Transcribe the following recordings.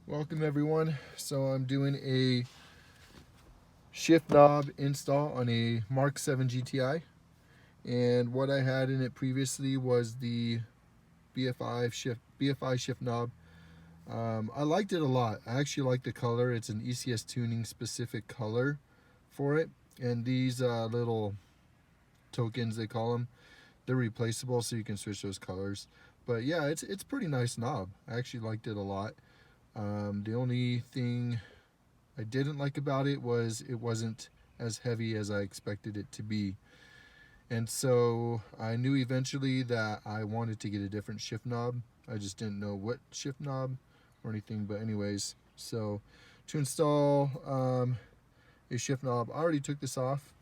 Welcome everyone. So I'm doing a shift knob install on a Mark 7 GTI, and what I had in it previously was the BFI shift knob. I liked it a lot. I actually like the color. It's an ECS tuning specific color for it, and these little tokens, they call them, they're replaceable, so you can switch those colors. But yeah, it's pretty nice knob. I actually liked it a lot. The only thing I didn't like about it was it wasn't as heavy as I expected it to be. And so I knew eventually that I wanted to get a different shift knob. I just didn't know what shift knob or anything. But anyways, so to install a shift knob, I already took this off.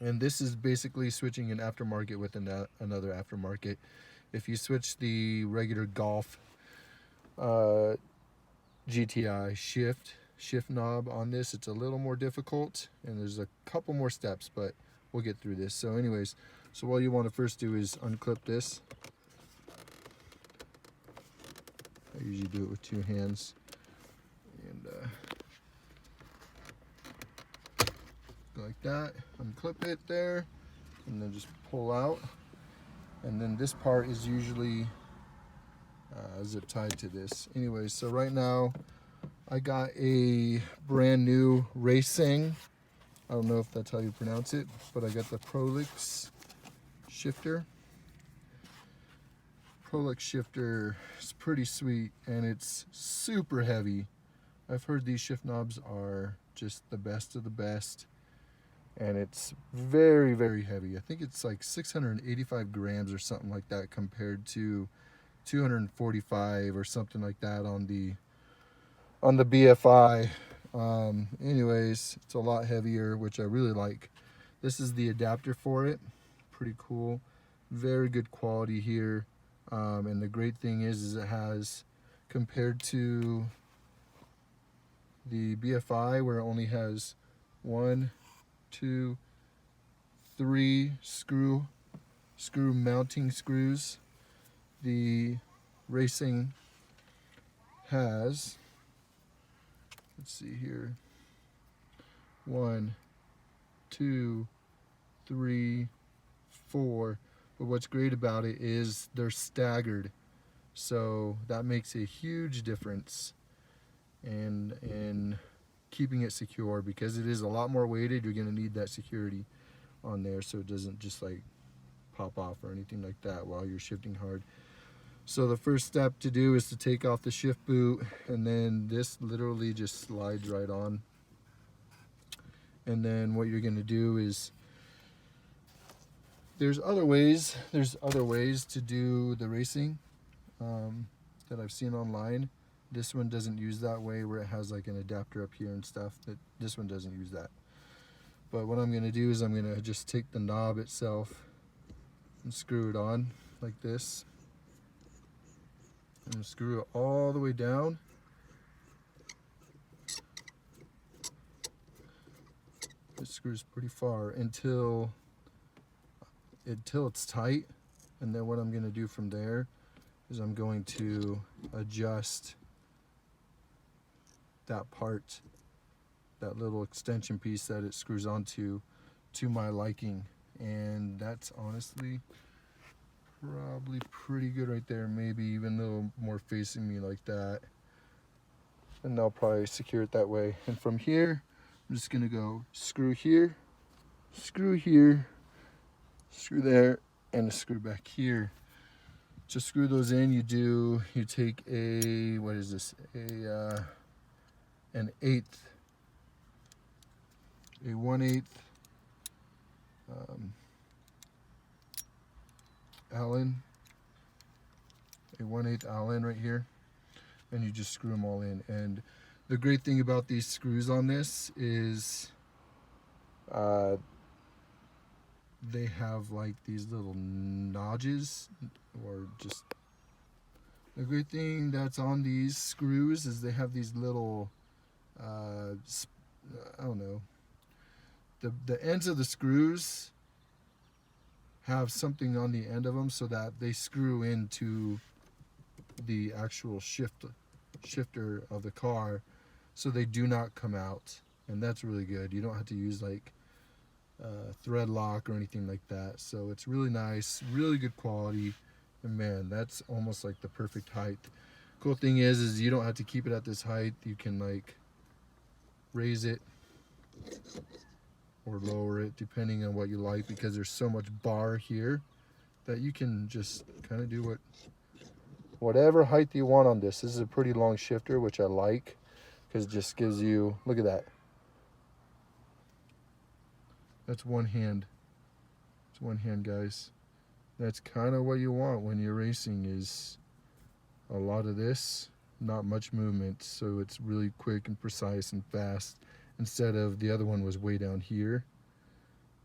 And this is basically switching an aftermarket with another aftermarket. If you switch the regular Golf GTI shift knob on this, it's a little more difficult, and there's a couple more steps, but we'll get through this. So anyways, so what you want to first do is unclip this. I usually do it with two hands, and like that, unclip it there, and then just pull out. And then this part is usually zip tied to this. Anyways, so right now I got a brand new Raceseng. I don't know if that's how you pronounce it, but I got the Prolix shifter. Prolix shifter is pretty sweet, and it's super heavy. I've heard these shift knobs are just the best of the best, and it's very, very heavy. I think it's like 685 grams or something like that compared to 245 or something like that on the BFI. Anyways, it's a lot heavier, which I really like. This is the adapter for it. Pretty cool. Very good quality here. And the great thing is it has, compared to the BFI where it only has 1, 2, 3 screw mounting screws, the Raceseng has, let's see here, 1, 2, 3, 4. But what's great about it is they're staggered, so that makes a huge difference in keeping it secure, because it is a lot more weighted. You're going to need that security on there so it doesn't just like pop off or anything like that while you're shifting hard. So the first step to do is to take off the shift boot, and then this literally just slides right on. And then what you're going to do is, there's other ways to do the Raceseng that I've seen online. This one doesn't use that way, where it has like an adapter up here and stuff. This one doesn't use that. But what I'm going to do is I'm going to just take the knob itself and screw it on like this, and screw it all the way down. It screws pretty far until it's tight, and then what I'm going to do from there is I'm going to adjust that part, that little extension piece that it screws onto, to my liking. And that's honestly probably pretty good right there, maybe even a little more facing me like that, and I'll probably secure it that way. And from here I'm just gonna go screw here, screw here, screw there, and a screw back here. To screw those in, you take a, what is this, an 1/8 Allen, a 1/8 Allen right here, and you just screw them all in. And the great thing about these screws on this is they have like these little notches, or just, the great thing that's on these screws is they have these little I don't know, the ends of the screws have something on the end of them so that they screw into the actual shift shifter of the car, so they do not come out, and that's really good. You don't have to use like thread lock or anything like that, so it's really nice, really good quality, and man, that's almost like the perfect height. Cool thing is you don't have to keep it at this height. You can like raise it or lower it depending on what you like, because there's so much bar here that you can just kind of do whatever height you want on this. This is a pretty long shifter, which I like, because it just gives you, look at that. That's one hand. It's one hand, guys. That's kind of what you want when you're racing, is a lot of this, not much movement, so it's really quick and precise and fast, instead of the other one was way down here,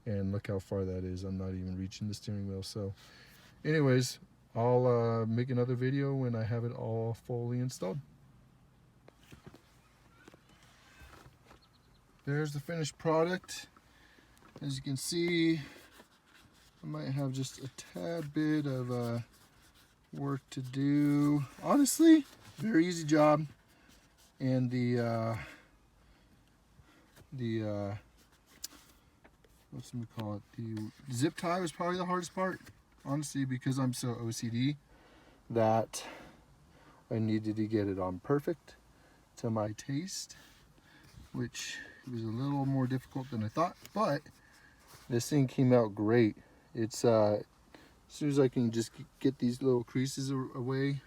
and look how far that is. I'm not even reaching the steering wheel. So anyways, I'll make another video when I have it all fully installed. There's the finished product. As you can see, I might have just a tad bit of work to do. Honestly, very easy job. And the what's we call it? The zip tie was probably the hardest part, honestly, because I'm so OCD that I needed to get it on perfect to my taste, which was a little more difficult than I thought, but this thing came out great. It's as soon as I can just get these little creases away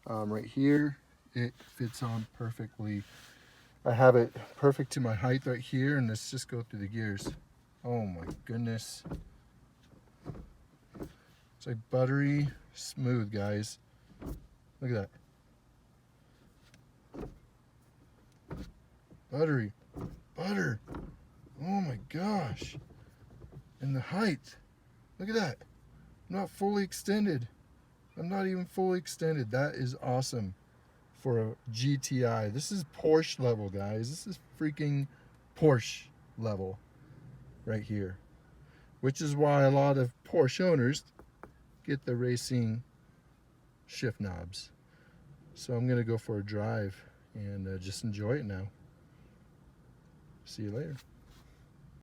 right here, it fits on perfectly. I have it perfect to my height right here, and let's just go through the gears. Oh my goodness. It's like buttery smooth, guys. Look at that. Buttery. Butter. Oh my gosh. And the height. Look at that. I'm not fully extended. I'm not even fully extended. That is awesome for a GTI. This is Porsche level, guys. This is freaking Porsche level right here, which is why a lot of Porsche owners get the Raceseng shift knobs. So I'm gonna go for a drive and just enjoy it now. See you later.